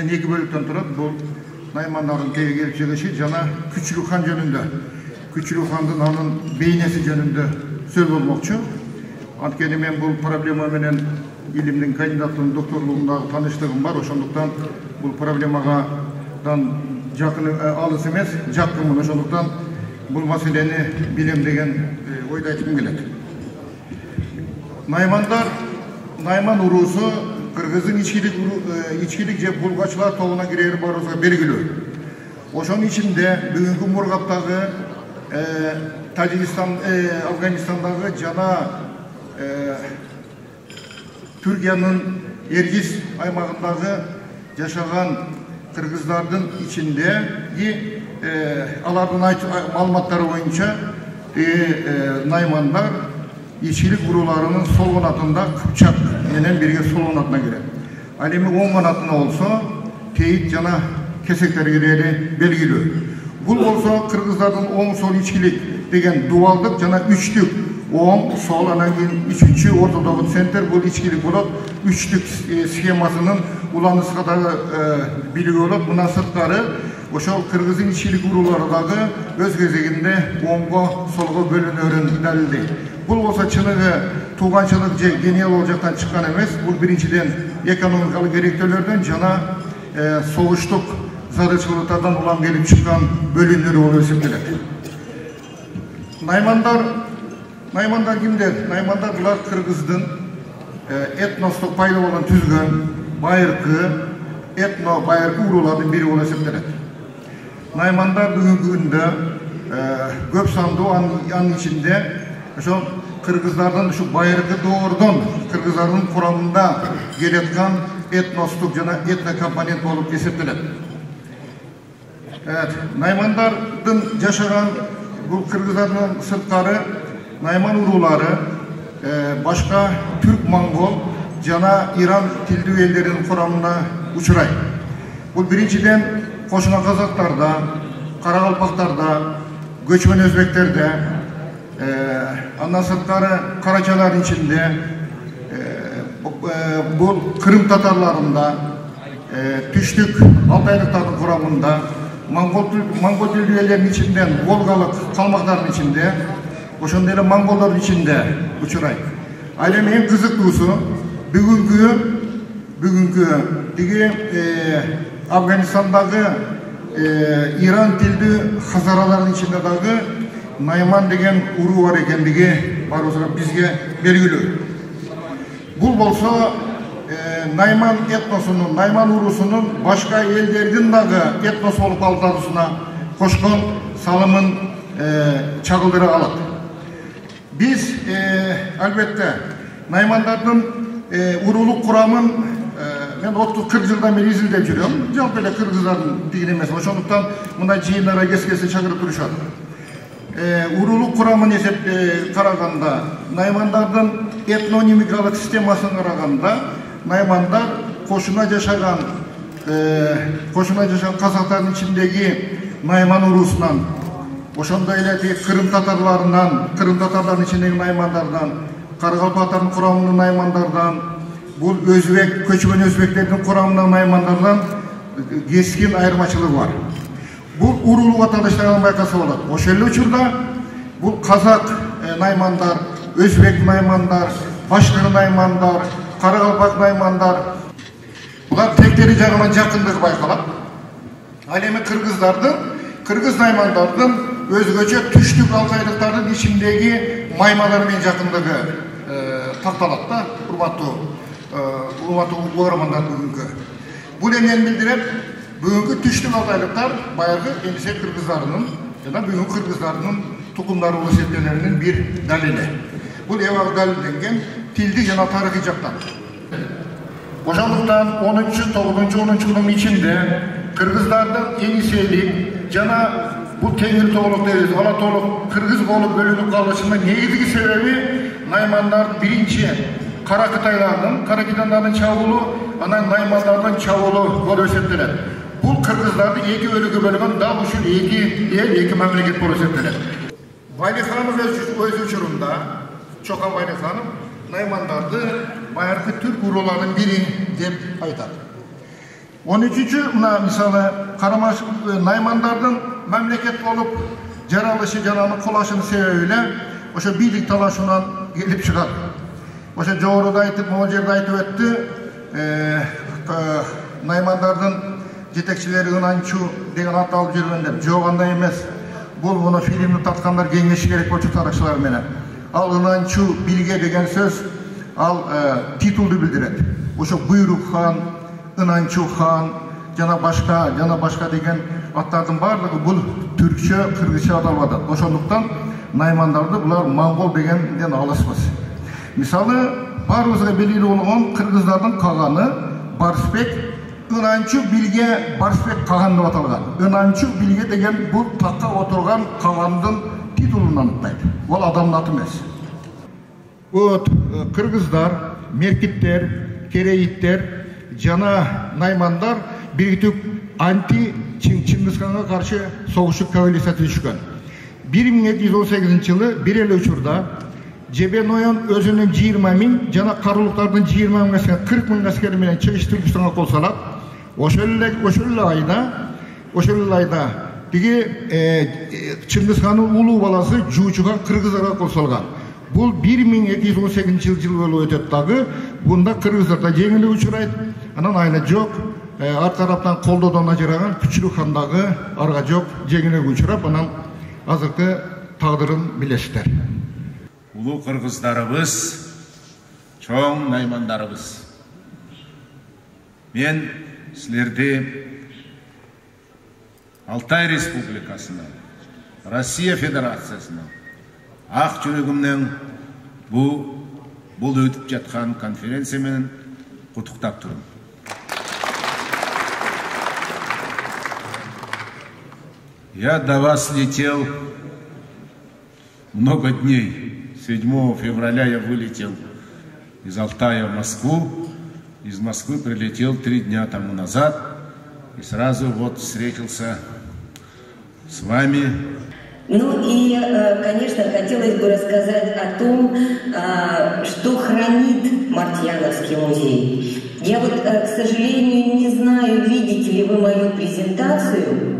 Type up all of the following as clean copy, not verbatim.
негізінен екі бөліктен тұрады. Бұл наймандардың келешегі жана Күчүлүк хан жөнүндө. Күчүлүк хандын анын бейнеси жөнүндө сөз болмокчу. Анткени мен бұл проблема менен илимдин кандидаттын докторлугундагы тааныштыгым бар. Ошондуктан бұл проблемага жакын алыс эмес, жакынмын. Ошондуктан бұл маселени билем деген ойду айткым келет. Найман уруусу Кыргыздын ичкилик же булгачылар тобуна кирери барыбызга белгилүү. Ошонун ичинде бүгүнкү Мургаптагы, Тажикстан, Афганистандагы жана Түркиянын Эргиз аймагындагы жашаган кыргыздардын ичинде алардын маалыматтары боюнча наймандар ичкилик урууларынын сол канатында Кыпчак менен бирге сол канатына кирет. Ал эми оң канатына болсо Тейит жана Кесектер кирери белгилүү. Бул болсо кыргыздардын оң сол ичкилик деген дуалдык жана үчтүк оң сол анан кийин үчүнчү ортодогу центр бул ичкилик болот. Үчтүк схемасынын уланышка дагы билүү болот. Мына сырткары ошол кыргыздын ичкилик уруулары дагы өз кезегинде оңго солго бөлүнөрүн далилдейт. Бул болсо чыныгы тууганчылык же генеалогиялык жактан чыккан эмес. Бул биринчиден экономикалык керектөөлөрдөн жана согуштук зарылчылыктардан улам келип чыккан бөлүнүлөр болуп эсептелет. Наймандар кимдер? Наймандар булар кыргыздын этностук пайдалуулун түзгөн байыркы байыркы уруулардын бири болуп эсептелет. Наймандар бүгүнкү күндө көп сандуу, анын ичинде ошол кыргыздардын ушу байыркы доордон кыргыздардын курамында келаткан этностук жана этнокомпонент болуп эсептелет. Наймандардын жашаган бул кыргыздардын сырткары найман уруулары башка түрк-монгол жана иран тилдүү элдердин курамына учурайт. Бул биринчиден кошуна казактарда, карагалпактарда, көчмөн өзбектерде, андан сырткары карачалардын ичинде, бул Кырым татарларында, түштүк алтайлыктардын курамында, монгол тилдүү элдердин ичинден волгалык калмактардын ичинде, ошондой эле монголдордун ичинде учурайт. Ал эми эң кызыктуусу бүгүнкү тиги Афганистандагы иран тилдүү хазаралардын ичинде дагы найман деген уруу бар экендиги барыбызга бизге белгилүү. Бул болсо найман этносунун, найман уруусунун башка элдердин дагы этнос болуп калуусуна кошкон салымын чагылдыра алат. Биз албетте наймандардын уруулук курамын мен 30-40 жылдан бери изилдеп жүрөм. Жалпы эле кыргыздардын тигин эмес. Ошондуктан мындай жыйындарга кес-кесе чакырып турушат. Уруулук курамын караганда, наймандардын этнонимикалык системасын караганда, наймандар кошуна жашаган казактардын ичиндеги найман уруусунан, ошондой эле Кырым татарлардын ичиндеги наймандардан, карагалпактардын курамындагы наймандардан, бул өзбек, көчмөн өзбектердин курамындагы наймандардан кескин айырмачылык бар. Бул уруулук аталыштардан байкаса болот. Ошол эле учурда бул казак наймандар, өзбек наймандар, башкыр наймандар, карагалпак наймандар булар тектери жагынан жакындыгы байкалат. Ал эми кыргыз наймандардын өзгөчө түштүк алтайлыктардын ичиндеги маймалар менен жакындыгы такталат да, урматтуу угармандар бүгүнкү. Бул эмнени билдирет? Бүгүнкү түштүк алтайлыктар баягы эмсе кыргыздарынын жана бүгүнкү кыргыздардын тукумдары болуп эсептелеринин бир далили. Бул эбак далилденген тилди жана тарыхый жактан. Ошондуктан 10-9-10 жылдын ичинде кыргыздардын эниселик жана бул теңир тоолук дейбиз, ала тоолук кыргыз болуп бөлүнүп калышынын негизги себеби наймандардын биринчи кара кытайлардын чабуулу, анан наймандардын чабуулу болуп эсептелет. Бул кыргыздарды эки бөлүккө бөлгөн дал ушул эки эл, эки мамлекет болуп эсептелет. Байлыханов өз учурунда, Чокан Байлыханов наймандарды баягы түрк урууларынын бири деп айтат. 13-cü mına misалы Naymandardın memleket olup jaralışı janаны kolaşını sebebiyle oşa bilik talaşından gelip çıkar. Oşa joğruda aytıp, moğoljerde aytıp öttü. Naymandardın jetekçileri ınançu degen at alıp жүргөндөр. Жоғанда емес. Бұл мұны фильмді татқандар кеңеші керек болчу тарықшылар менен. Ал ынанчу билге деген сөз ал титулды билдирет. Ошо буйрук хан, ынанчу хан, жана башка деген аттардын барлыгы бул түркчө, кыргызча аталып атат. Ошондуктан Наймандарды булар моңгол дегенден алыспыз. Мисалы, баарыбызга белгилүү болгон кыргыздардын каганы Барсбек, ынанчу билге Барсбек каган деп аталган. Ынанчу билге деген бул такка отурган кагандын титулун аныктайт. Ол адамдын аты эмес. Вот кыргыздар, меркиттер, керейиттер жана наймандар биригип анти-Чингисханга каршы согушу коалициясы түзүшкөн. 1218-жылы бир эле учурда Жебеноян өзүнүн 20 000 жана карулуктардын 20 000 аскер, 40 000 аскери менен чыгыш Түркистанга кол салат. Ошол эле айда тиги Чингисхандын улуу баласы Жуучухан кыргыздарга кол салган. Бул 1218-жыл болуп өтөт дагы. Бунда кыргыздар да жеңилип учурайт. Анан айна жок. Ар тараптан колдоодон ажыраган Күчүлүк хан дагы арга жок, жеңилип учурап, анан азыркы тагдырын билесиздер. Улуу кыргыздарыбыз, чоң наймандарыбыз. Мен силерди Алтай Республикасына, Россия Федерациясына ак жүрөгүмдөн бул өтүп жаткан конференция менен куттуктап турум. Я до вас летел много дней. 7 февраля я вылетел из Алтая в Москву. Из Москвы прилетел 3 дня тому назад. И сразу вот встретился с вами. Ну и, конечно, хотелось бы рассказать о том, что хранит Мартьяновский музей. Я вот, к сожалению, не знаю, видите ли вы мою презентацию.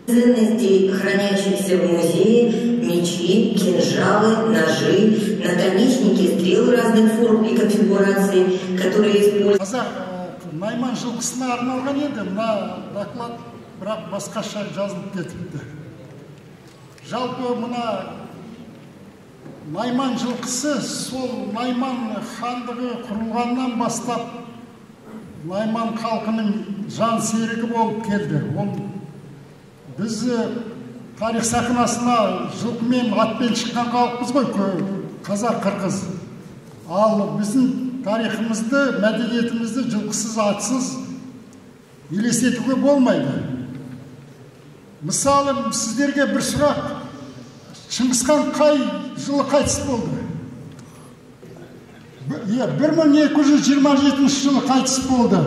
Ценности, хранящиеся в музее, мечи, кинжалы, ножи, наконечники, стрелы разных форм и конфигураций, которые используются. Найман жылқысына арналған еді, мына доклад бірақ басқаша жазылып кетіпті. Жалпы мына Найман жылқысы сол Найман хандығы құрылғаннан бастап Найман халқының жан серігі болып келді. Біз тарих сахнасына жылқымен атпен шыққан халықпыз ғой, қазақ қырғыз. Ал біздің тарихымызды, мәдениетімізді жылқысыз, атсыз елестетуге болмайды. Мысалы, сіздерге бір сұрақ. Чингисхан қай жылы қайтыс болды? 1227 жылы қайтыс болды.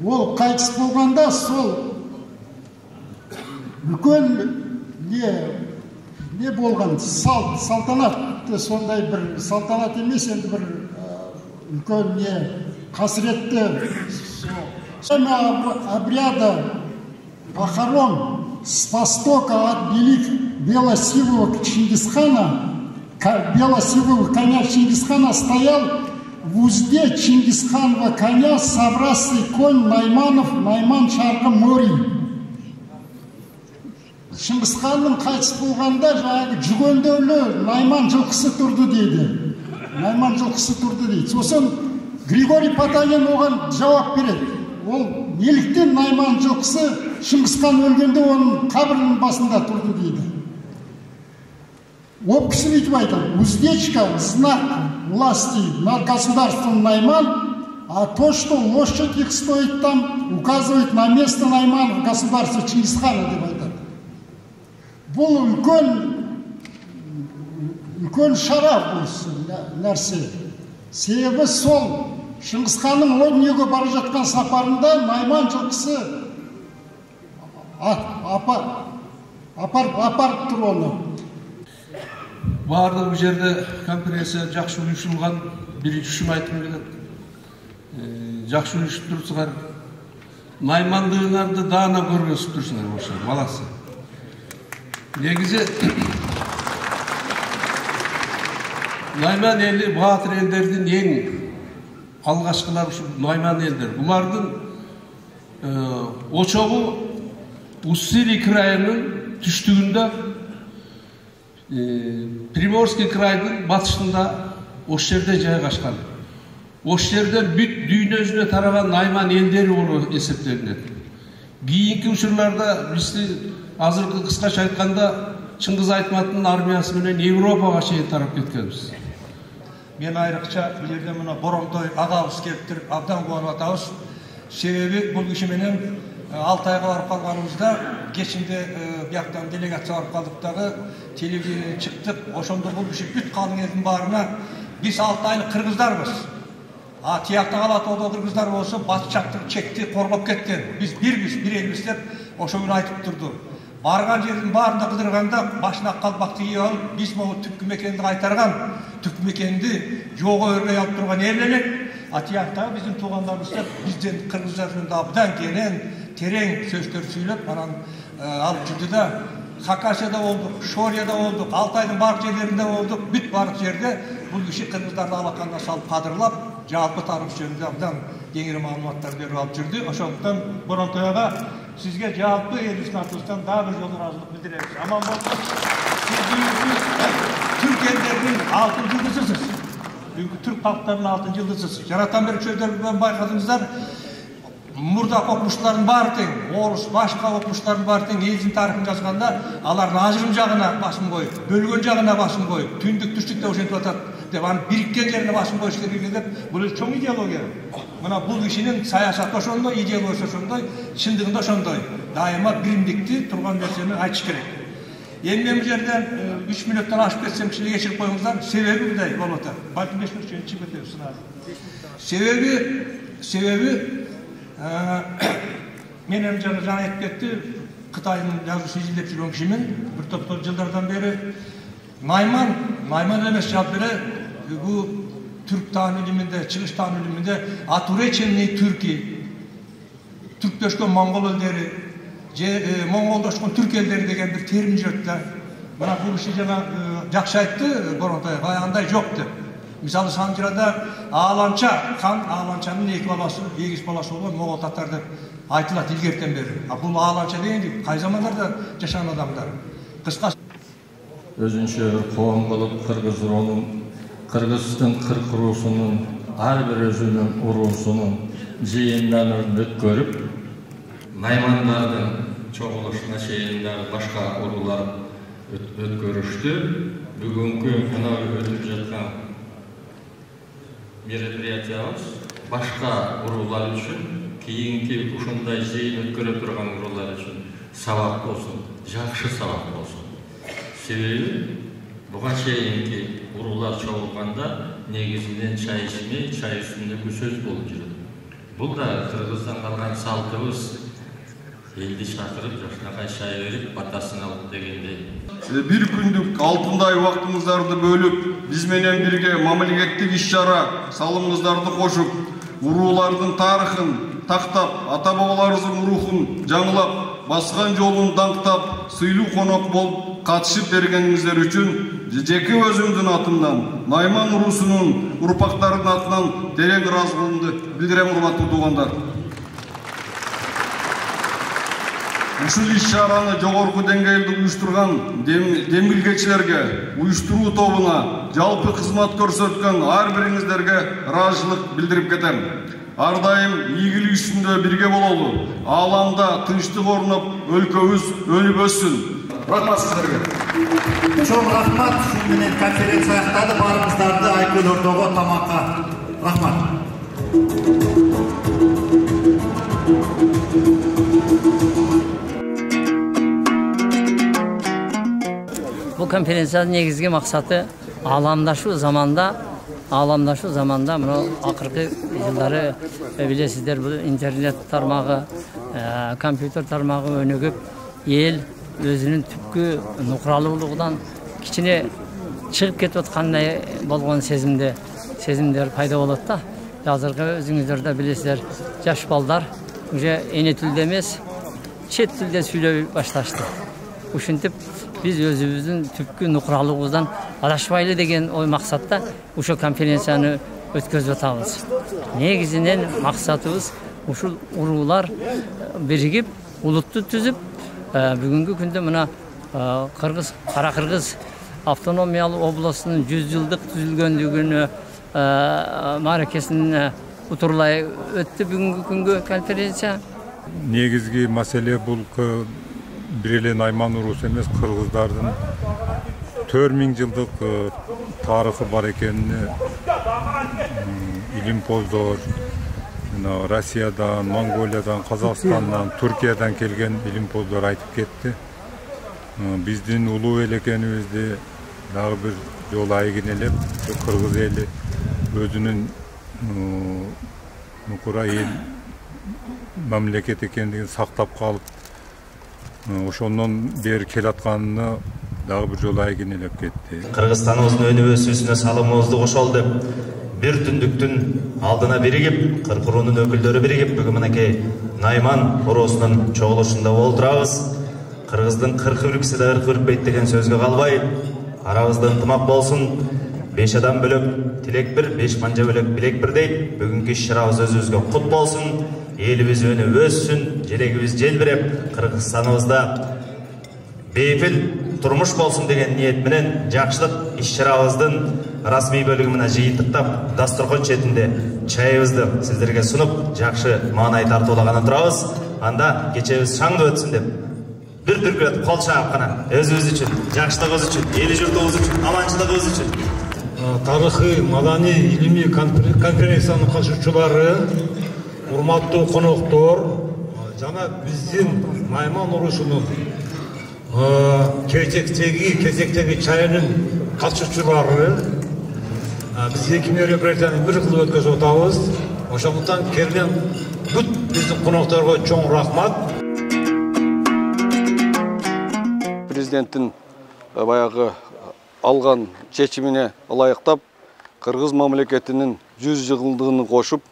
Ол қайтыс болғанда сол үлкен не болған? Салтанат, сондай бір салтанат емес, енді бір үлкен қасіретті обряда похорон с востока от белосивого Чингисхана, белосивого коня Чингисхана стоял в узде Чингисханова коня соврасый конь Найманов, Найман Шарқы Морий. Чингисханның қайтыс болғанда жаңағы жүгенделі Найман жылқысы тұрды дейді. Найман жылқысы тұрды дейді. Сосын Григорий Потанин оған жауап береді. Ол неліктен Найман жылқысы Чингисхан өлгенде оның қабірінің басында тұрды дейді. Ол кісі бүйтіп айтады: уздечка, знак власти над государством Найман, а то, что лошадь их стоит там, указывает на место Найман в государстве Чингисхана деп айтады. Бұл үлкен шара бұл нәрсе. Себебі сол Шыңғысханның о дүниеге бара жатқан сапарында Найман жылқысы апарып тұр оны. Барлық жерде конференция жақсы ұйымдастырылған, біріншісін айтқым келеді. Жақсы ұйымдастырылып тұрсыздар. наймандыгыңарды даана көргөзүп турсуңар, ошо баласы. Негизи Найман эли баатыр элдердин эң алгачкылар ушу Найман элдер. Булардын очогу Уссурий крайынын түштүгүндө, Приморский крайдын батышында ош жерде жайгашкан. Ош жерден бүт дүйнөсүнө тараган Найман элдери болуп эсептелинет. Кийинки учурларда бизди азыркы кыскача айтканда Чыңгыз Айтматтын армиясы менен Европага чейин тарап кеткенбиз. Мен айрыкча бул жерде мына Боронтой агабыз келиптир, абдан кубанып атабыз. Себеби бул киши менен Алтайга барып калганыбызда кечинде бияктан делегация барып калдык дагы, телевидение чыктык. Ошондо бул киши бүт калың элдин баарына биз Алтайлык кыргыздарбыз. Тиякта Алатоодо кыргыздар болсо батыш жактын чекти коргоп кеткен. Биз бирбиз, бир элбиз деп ошо күнү айтып турду. Барган жердин баарында кыдырганда башына калбакты кийип алып, биз могу түпкү мекенди кайтарган, түпкү мекенди жого өргөй алып турган эл элек. Тияктагы биздин туугандарыбыз бизден кыргыздардан да абдан кенен, терең сөздөр сүйлөп, анан алып жүрдү да. Хакасияда болдук, Шорияда болдук, Алтайдын баардык жерлеринде болдук, бүт баардык жерде бул киши кыргыздарды алаканга салып кадырлап, жалпы тарыш жөнүндө абдан кеңири маалыматтар берип алып жүрдү. Ошондуктан Боронтой ага сизге жалпы элибиздин атыбыздан дагы бир жолу ыраазылык билдиребиз. Аман болсун. Сиз түрк элдеринин алтын жылдызысыз. Бүгүнкү түрк калктарынын алтын жылдызысыз. Жаратан берип сөздөрүн байкадыңыздар. Мурдак окумуштуулардын баары тең, орус, башка окумуштуулардын баары тең элдин тарыхын жазганда алардын ажырым жагына басым коюп, бөлгөн жагына басым коюп, түндүк түштүк деп ошентип атат деп, анын бириккен жерине басым коюш керек деп, бул чоң идеология. Мына бул кишинин саясаты ошондой, идеологиясы ошондой, чындыгында ошондой. Дайыма биримдикти турган нерсени айтыш керек. Эми мен бул жерден 3 мүнөттөн ашып кетсем кичине кечирип коюңуздар. Себеби мындай болуп атат. Балким 5 мүнөт чыгып кетебиз сынады. Себеби мен эми жана айтып кетти, Кытайдын жазуучу изилдеп жүргөн кишимин бир топтор жылдардан бери Найман эмес жалпы эле бул түрк таан илиминде, чыгыш таан илиминде атуреченный түрки, түрктөшкөн моңгол элдери, же моңголдошкон түрк элдери деген бир термин жүрөт да. Мына бул киши жана жакшы айтты Боронтой, андай жок деп. Мисалы Санжырада хан Ааланчанын эки баласы, эгиз баласы болгон моңгол татар деп айтылат илгертен бери. Бул Ааланча деген кай замандарда жашаган адамдар. Кыскасы өзүнчө коом кылып кыргыз руунун, кыргыздын кырк уруусунун ар бир өзүнүн уруусунун жыйындан өткөрүп, наймандардын чогулушуна чейин дагы башка уруулар өткөрүштү. Бүгүнкү мына өтүп жаткан мероприятиябыз башка уруулар үчүн, кийинки ушундай жыйын өткөрө турган уруулар үчүн сабак болсун, жакшы сабак болсун. Себеби буга чейинки уруулар чогулганда негизинен чай ичмей, чай үстүндөгү сөз болуп жүрөт. Бул да кыргыздан калган салтыбыз, элди чакырып, жашынакай чай берип, батасын алып дегендей. Бир күндүк алтындай убактыңыздарды бөлүп, биз менен бирге мамлекеттик иш-чара салымыңыздарды кошуп, уруулардын тарыхын тактап, ата-бабаларыбыздын рухун жаңылап, баскан жолун даңктап, сыйлуу конок болуп катышып бергениңиздер үчүн жеке өзүмдүн атымдан, Найман уруусунун урпактарынын атынан терең ыраазычылыгымды билдирем, урматтуу туугандар. Ушул иш-чараны жогорку деңгээлде уюштурган демилгечилерге, уюштуруу тобуна, жалпы кызмат көрсөткөн ар бириңиздерге ыраазычылык билдирип кетем. Ар дайым ийгилик үстүндө бирге бололу, ааламда тынчтык орноп, өлкөбүз өнүп өссүн. Рахмат сиздерге. Чоң рахмат. Шу менен конференция аяктады. Баарыңыздарды Айкөл Ордого тамакка. Рахмат. Бул конференциянын негизги максаты ааламдашу заманда мына акыркы жылдары билесиздер, бул интернет тармагы, компьютер тармагы өнүгүп, эл өзүнүн түпкү нукралуулугунан кичине чыгып кетип аткандай болгон сезимдер пайда болот да. Азыркы өзүңүздөр да билесиздер, жаш балдар уже эне тилде эмес, чет тилде сүйлөй башташты. Ушинтип биз өзүбүздүн түпкү нукуралыгыбыздан адашпайлы деген ой максатта ушул конференцияны өткөзүп атабыз. Негизинен максатыбыз ушул уруулар биригип, улутту түзүп, бүгүнкү күндө мына Кыргыз, Кара Кыргыз автономиялык областынын 100 жылдык түзүлгөндүгүнө мааракесин утурлай өттү бүгүнкү күнгө конференция. Негизги маселе бул бир эле Найман уруусу эмес, кыргыздардын 4000 жылдык тарыхы бар экенине илимпоздор Россиядан, Монголиядан, Казакстандан, Түркиядан келген илимпоздор айтып кетти. Биздин улуу эл экенибизди дагы бир жолу айгинелеп, кыргыз эли өзүнүн нукура эл мамлекет экендигин сактап калып, ошондон бери келатканына дагы бир жолу айгинелеп кетти. Кыргызстаныбыздын өнүгүүсүнө салымыбызды кошолу деп бир түндүктүн алдына биригип, кырк уруунун өкүлдөрү биригип, бүгүн мынакей Найман уруусунун чогулушунда олтурабыз. Кыргыздын 40 үрксі да 40 үркпейт деген сөзгө калбай, арабызда ынтымак болсун, 5 адам бөлөк тилек бир, 5 манжа бөлөк билек бир дейт. Бүгүнкү иш-чарабыз өзүбүзгө кут болсун, элибиз өнүп өссүн, желегибиз желбиреп, Кыргызстаныбызда бейпил турмуш болсун деген ниет менен жакшылык иш-чарабыздын расмий бөлүгүнө жыйынтыктап, дасторкон четинде чайыбызды сиздерге сунуп, жакшы маанай тартуулаган турабыз. Анда кечебиз шаңдуу өтсүн деп bir türkület kol çağıp kana özümüz için, жакшылыгыбыз için, eli jurtubuz için, amançılığımız için. Тарыхый, маданий, илимий конференциянын катышуучулары, урматтуу коноктор, жана биздин Найман уруусунун кезектеги чайынын катышуучулары, биз эки мероприятияны бир кылып өткөзүп атабыз. Ошондуктан келген бүт биздин конокторго чоң рахмат. Президенттин баягы алган чечимине ылайыктап, Кыргыз мамлекетинин 100 жылдыгын кошуп,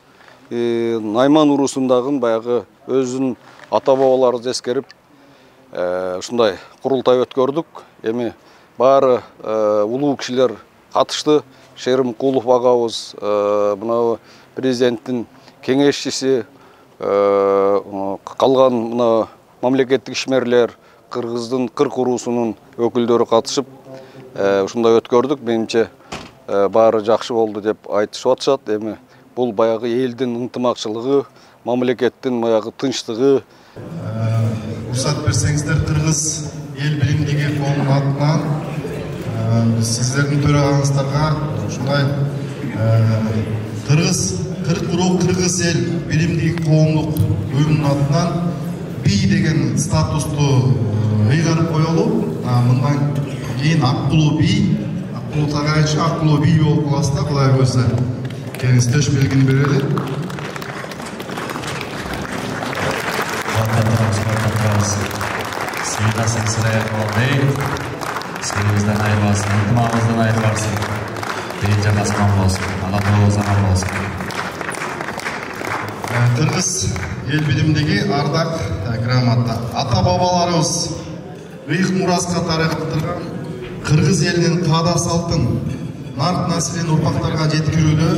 Найман уруусундагы баягы өзүнүн ата-бабаларыбызды эскерип, ушундай курултай өткөрдүк. Эми баары улуу кишилер катышты. Шерим Кулов агабыз, мына президенттин кеңешчиси, калган мына мамлекеттик ишмерлер, Кыргыздын 40 уруусунун өкүлдөрү катышып, ушундай өткөрдүк. Менимче баары жакшы болду деп айтышып атышат. Эми бул баягы элдин ынтымакчылыгы, мамлекеттин баягы тынчтыгы. Уруксат берсеңиздер, Кыргыз эл билимдиги коомунун атынан сиздердин төрагаңыздарга ушундай Кыргыз 40 уруу Кыргыз эл билимдиги коомдук уюмунун атынан бий деген статусту ыйгарып коелу. Мындан кийин Аккулуу бий, Аккулуу Тагайчы, Аккулуу бий болуп каласыз да, Кудай койсо. Келиңиз төш белгини берели. Сыйдасың сырая болдей, сыйыбыздан айырбасын, ынтымағымыздан айырбасын, ел жамасынан болсын, Алла заман болсын. Кыргыз эл билимдиги ардак грамота. Ата-бабаларыбыз ыйык мураска тарыктырган Кыргыз элинин каада салтын нарт наслин урпактарга жеткирүүдө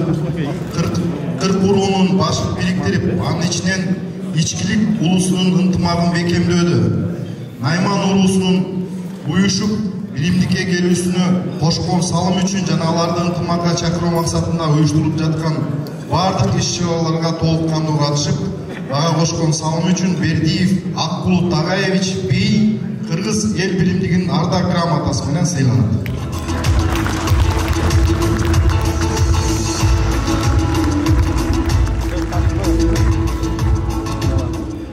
40 уруунун башын бириктирип, анын ичинен ичкилик улусунун ынтымагын бекемдөөдө Найман уруусунун уюшуп билимдикке келүүсүнө кошкон салым үчүн жана аларды ынтымакка чакыруу максатында уюштуруп жаткан бардык иш-чараларга толук кандуу катышып, ага кошкон салым үчүн Бердиев Аккулуу Тагаевич бий Кыргыз эл билимдигинин ардак грамотасы менен сыйланат.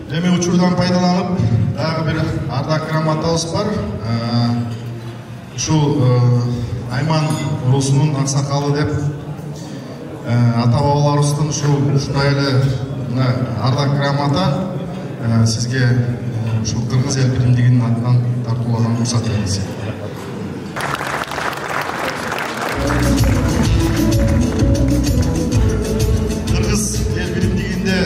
Эми учурдан пайдаланып, дагы бир ардак грамотабыз бар. Ушул Найман уруусунун аксакалы деп ата-бабаларыбыздын ушундай эле ардак грамота сизге ушул Кыргыз эл билимдигинин атынан тартуулаган уруксат берилиз. Кыргыз эл билимдигинде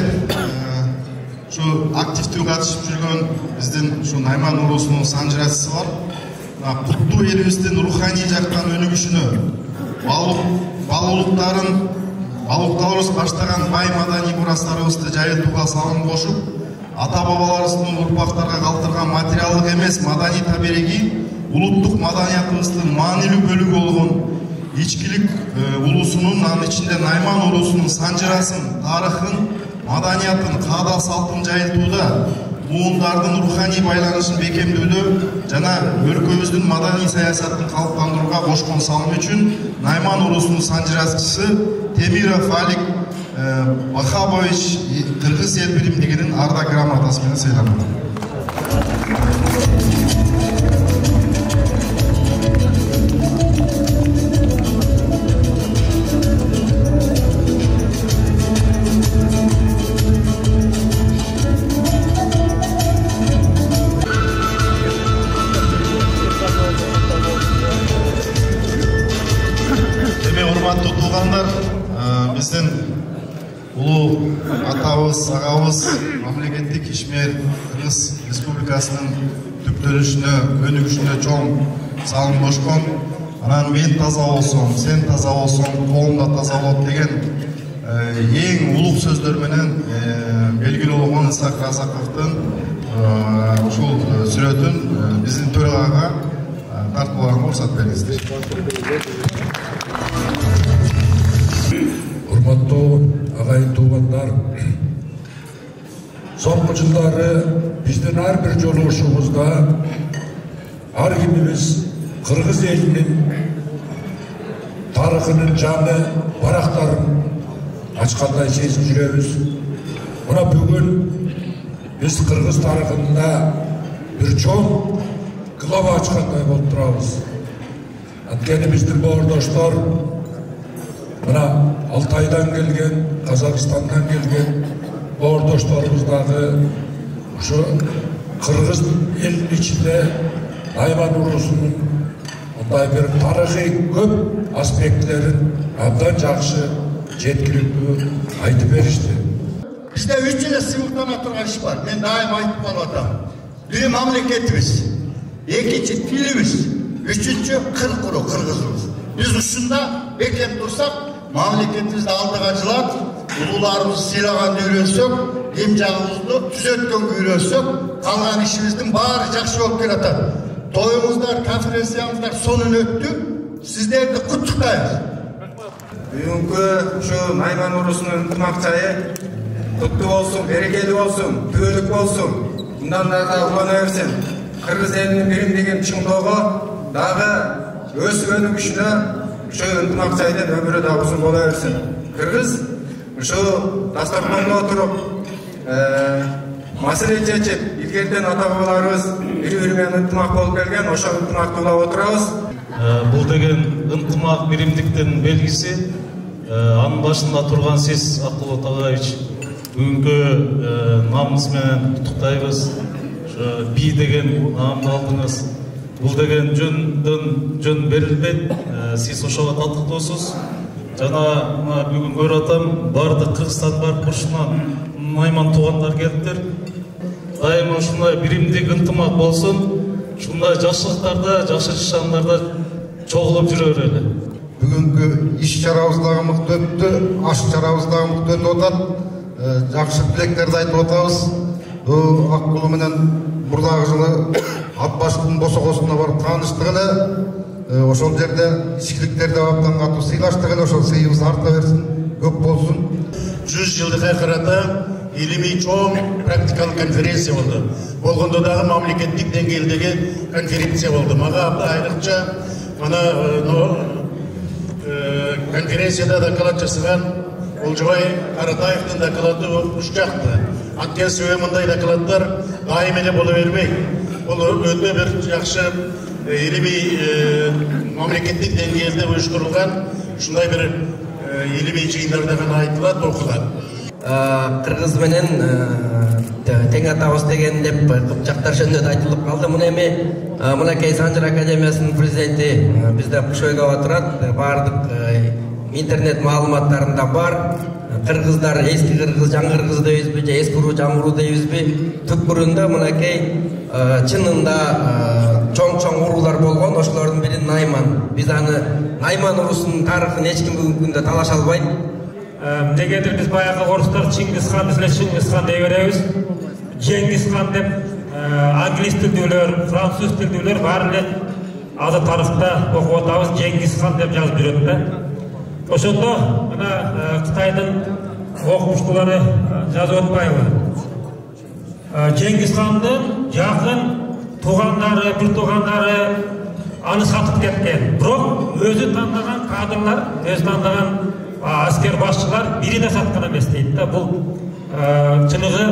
биздин ушу Найман уруусунун санжырачысы бар. Куттуу элибиздин руханий жактан өнүгүшүнө, балыктарыбыз баштаган бай маданий мурастарыбызды жайылтууга салым кошуп, ата-бабаларыбыздын урпактарга калтырган материалдык эмес маданий табиреги улуттук маданиятыбыздын маанилүү бөлүгү болгон ичкилик улусунун, анын ичинде Найман уруусунун санжырасын, тарыхын, маданиятын, каада салтын жайылтууда, муундардын руханий байланышын бекемдөөдө жана өлкөбүздүн маданий саясатын калыптандырууга кошкон салымы үчүн Найман уруусунун санжырачысы Темиров Алик Бахабович Кыргыз эл биримдигинин ардак грамотасы менен сыйланды. Урматтуу туугандар, биздин улуу атабыз, агабыз мамлекеттик ишмер Кыргыз Республикасынын түптөлүшүнө, өнүгүшүнө чоң салым кошкон. Анан мен таза болсом, сен таза болсоң, коом да таза болот деген эң улук сөздөр менен белгилүү болгон Исак Разаковдун ушул сүрөтүн биздин төрагага тартууларга уруксат бериңиздер. Урматтуу агайын туугандар, соңку жылдары биздин ар бир жолугушуубузда ар кимибиз кыргыз элинин тарыхынын жаңы барактарын ачкандай сезип жүрөбүз. Мына бүгүн биз кыргыз тарыхында бир чоң глава ачкандай болуп турабыз. Анткени биздин боордоштор мына Алтайдан келген, Казакстандан келген боордошторубуз дагы ушу кыргыз элинин ичинде Найман уруусунун мындай бир тарыхый көп аспектилерин абдан жакшы жеткиликтүү айтып беришти. Бизде 3 эле сыймыктана турган иш бар. Мен дайым айтып калып атам. Бир мамлекетибиз, экинчи тилибиз, үчүнчү кыр куруу кыргызыбыз. Биз ушунда бекем турсак, мамлекетибизди алдыга жылат, улууларыбызды сыйлаганды үйрөнсөк, эм жагыбызды түзөткөнгө үйрөнсөк, калган ишибиздин баары жакшы болуп келатат. Тоюңуздар, конференциябыздар сонун өттү. Сиздерди куттуктайбыз. Бүгүнкү ушу Найман уруусунун ынтымак жайы куттуу болсун, берекелүү болсун, түбөлүк болсун. Мындан дагы улана берсин. Кыргыз элинин биримдигин чыңдоого дагы өсүп өнүгүшүнө ушу ынтымак жайдын өмүрү да узун боло берсин. Кыргыз ушу дастарканда отуруп маселе чечип, илгертен ата-бабаларыбыз бири-бири менен ынтымак болуп келген, ошол ынтымактуулап отурабыз. Бул деген ынтымак биримдиктин белгиси. Анын башында турган сиз, Акылбек Тагаевич, бүгүнкү намыңыз менен куттуктайбыз. Би деген наамды алдыңыз. Бул деген жөн берилбейт. Сиз ошого татыктуусуз. Жана бүгүн көрүп атам, бардык Кыргызстан бар бурчунан Найман туугандар келиптир. Дайыма ушундай биримдик ынтымак болсун. Ушундай жакшылыктарда, жакшы ишандарда чогулуп жүрө берели. Бүгүнкү иш чарабыз дагы мыкты өттү, аш чарабыз дагы мыкты өтүп атат. Жакшы тилектерди айтып атабыз. Акбул менен мурдагы жылы ат башкынын босогосуна барып тааныштык эле. Ошол жерде ичкиликтерди абдан катуу сыйлаштык эле. Ошол сыйыбыз арта берсин, көп болсун. 100 жылдык акырата илимий чоң практикалык конференция болду. Болгондо дагы мамлекеттик деңгээлдеги конференция болду. Мага айрыкча мына конференцияда доклад жасаган Олжобай Каратаевдин доклады уш жакты. Анткени себеби мындай докладдар дайым эле боло бербейт. Бул өтө бир жакшы илимий мамлекеттик деңгээлде уюштурулган ушундай бир илимий жыйындарда гана айтылат, окулат. Кыргыз менен тең атабыз деген деп Кыпчактар жөнүндө айтылып калды. Мына эми мынакей Санжыр академиясынын президенти бизде Кушойго отурат. Баардык интернет маалыматтарында бар. Кыргыздар эски кыргыз, жаңы кыргыз дейбизби же эски уруу, жаңы уруу дейбизби? Түпкүрүндө мынакей чынында чоң уруулар болгон, ошолордун бири Найман. Биз аны Найман урусунун тарыхын эч ким бүгүнкү күндө талаша албайт. Негедир биз баягы орустар Чингисхан дей беребиз. Жеңгисхан деп англис тилдүүлөр, француз тилдүүлөр баары эле азыр тарыхта окуп атабыз, Жеңгисхан деп жазып жүрөт да. Ошондо мына Кытайдын окумуштуулары жазып атпайбы? Жеңгисхандын жакын туугандары, бир туугандары аны сатып кеткен. Бирок өзү тандаган кадрлар, өзү тандаган аскер башчылар бири да саткан эмес дейт да. Бул чыныгы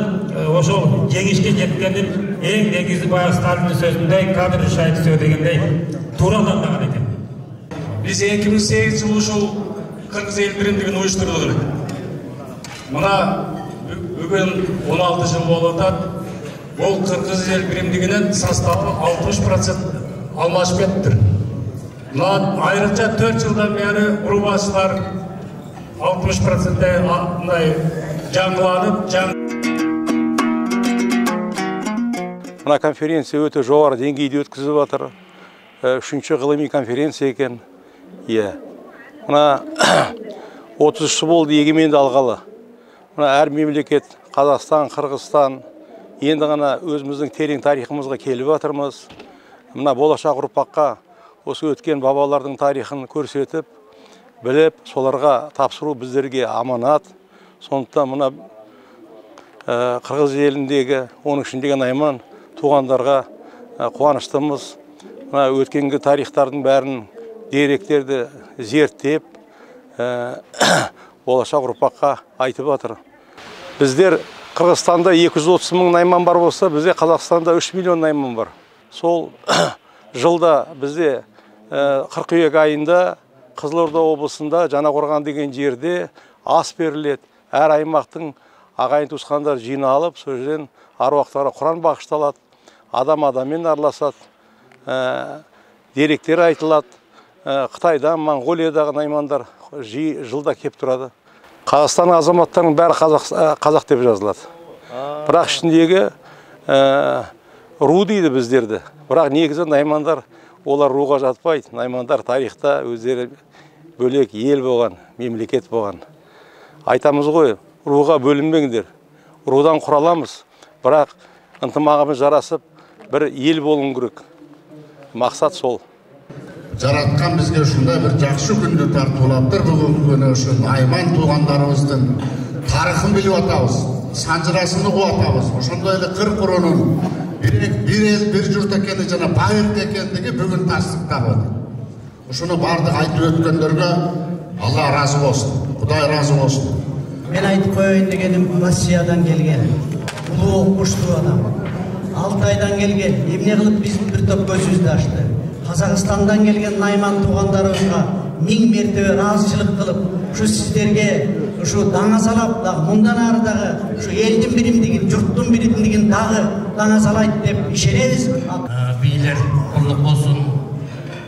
ошол жеңишке жеткендин эң негизи баягы Сталиндин сөзүндөй кадр решает всё дегендей туура тандаган экен. Биз 2008 ушул Кыргыз эл биримдигин уюштурдук. Мына бүгүн 16 жыл болуп атат. Бул Кыргыз эл биримдигинин составы 60% алмашып кеттир. Мына айрыкча 4 жылдан бери урубачылар 60% мындай жаңыланып, Мына конференция өтө жогору деңгейде өткүзүп атыр. 3-чү гылымий конференция экен. Мына 30 жыл болду эгеменди алгалы. Мына әр мемлекет, Қазақстан, Кыргызстан енді ғана өзіміздің терең тарихымызға келіп атырмыз. Мына болашақ ұрпаққа осы өткен бабалардың тарихын көрсетіп, біліп, соларға тапсыру біздерге аманат. Сондықтан мына Қырғыз еліндегі, оның ішіндегі Найман туғандарға қуаныштымыз. Мына өткенгі тарихтардың бәрін деректерді зерттеп, болашақ ұрпаққа айтып атыр. Біздер Қырғызстанда 230 мың Найман бар болса, бізде Қазақстанда 3 миллион Найман бар. Сол жылда бізде қыркүйек айында Қызылорда облысында Жаңақорған деген жерде ас беріледі. Әр аймақтың ағайын туысқандар жиналып, сол жерден аруақтарға Құран бағышталады, адам адаммен араласады, деректер айтылады. Қытайдан, Моңғолиядағы наймандар жылда кеп тұрады. Қазақстан азаматтарының бәрі қазақ деп жазылады. Бірақ ішіндегі ру дейді біздерді. Бірақ негізі наймандар, олар руға жатпайды. Наймандар тарихта өздері бөлек ел болған, мемлекет болған. Айтамыз ғой, руға бөлінбеңдер. Рудан құраламыз, бірақ ынтымағымыз жарасып, бір ел болуы керек. Мақсат сол. Жаратқан бізге ушундай бір жақсы күнді тартуулаптыр. Бүгінгі күні үшін Найман туғандарыбыздың тарихын біліп атабыз, санжырасын угуп атабыз. Ошондой эле кырк урунун бир эл бир журт экени жана байырт экендиги бүгүн тастыктап атат. Ушуну бардык айтып өткөндөргө Алла разы болсун, Кудай разы болсун. Мен айтып коеюн дегеним Россиядан келген улуу окумуштуу адам. Алтайдан келген, эмне кылып биздин бир топ көзүбүздү ачты. Қазақстандан келген Найман туғандарыбызға 1000 мәртебе разычылык кылып, ушу сиздерге ушу даңазалап, мындан арыдагы ушу элдин биримдигин, журттун биримдигин дагы даңазалайт деп ишенебиз. Бийлер кулдук болсун,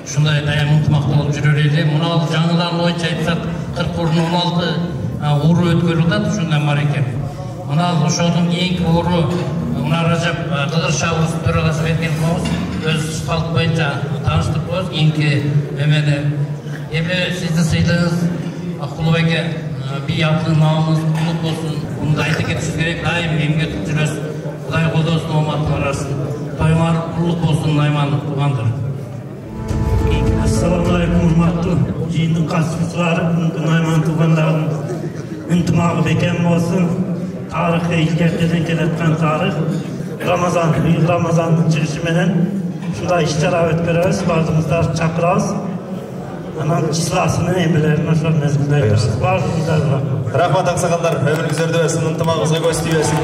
ушундай дайым ынтымактуу болуп жүрөр эле. Мына жаңылар боюнча айтсак, 40-16 уру өткөрүлүп атат, ушундан бар экен. Мына ошонун кийинки уру мына Ражап Кыдыр Шабыз төрагасы берген болуп, өз халк боюнча тааныштырып коебуз. Кийинки эмени эми сиздин сыйлыгыңыз Кулубекке бий атын намыңыз кулдук болсун. Мындай айта кетишибиз керек, дайым эмгек жүрөсүз. Кудай колдосун, ооматыңар арсын. Тоюңар кулдук болсун, Найман туугандар. Ассаламу алейкум, урматтуу жыйындын катышуучулары, Найман туугандардын ынтымагы бекем болсун. Тарихы илгертеден келаткан тарих. Рамазандын чыгышы менен ушундай иш-чара өткөрөбүз, бардыгыңыздар чакырабыз. Анан числасыны эмелерин ошол мезгилде айтабыз. Бардыгыңыздар рахмат. Рахмат аксакалдар, өмүрүңүздөрдө берсин, ынтымагыңызга көз тийбесин.